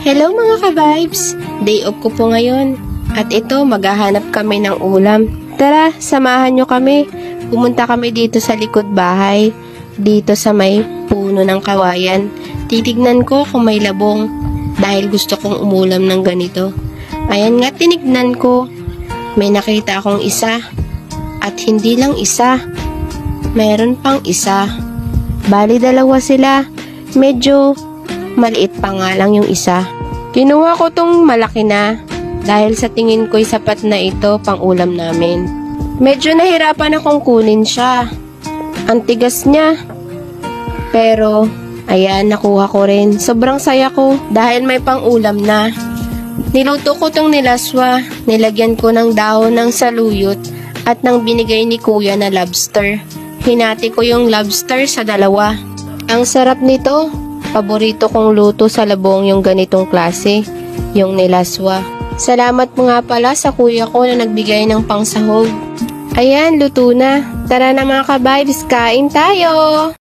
Hello mga ka-vibes! Day off ko po ngayon. At ito, maghahanap kami ng ulam. Tara, samahan nyo kami. Pumunta kami dito sa likod bahay. Dito sa may puno ng kawayan. Titignan ko kung may labong. Dahil gusto kong umulam ng ganito. Ayan nga, tinignan ko. May nakita akong isa. At hindi lang isa. Mayroon pang isa. Bali, dalawa sila. Medyo maliit pa nga lang yung isa. Kinuha ko tong malaki na dahil sa tingin ko'y sapat na ito pang ulam namin. Medyo nahirapan akong kunin siya. Ang tigas niya. Pero, ayan, nakuha ko rin. Sobrang saya ko dahil may pang ulam na. Niluto ko tong nilaswa. Nilagyan ko ng dahon ng saluyot at ng binigay ni kuya na lobster. Hinati ko yung lobster sa dalawa. Ang sarap nito. Paborito kong luto sa labong yung ganitong klase, yung nilaswa. Salamat mo nga pala sa kuya ko na nagbigay ng pangsahog. Ayan, luto na. Tara na mga ka-vibes, kain tayo!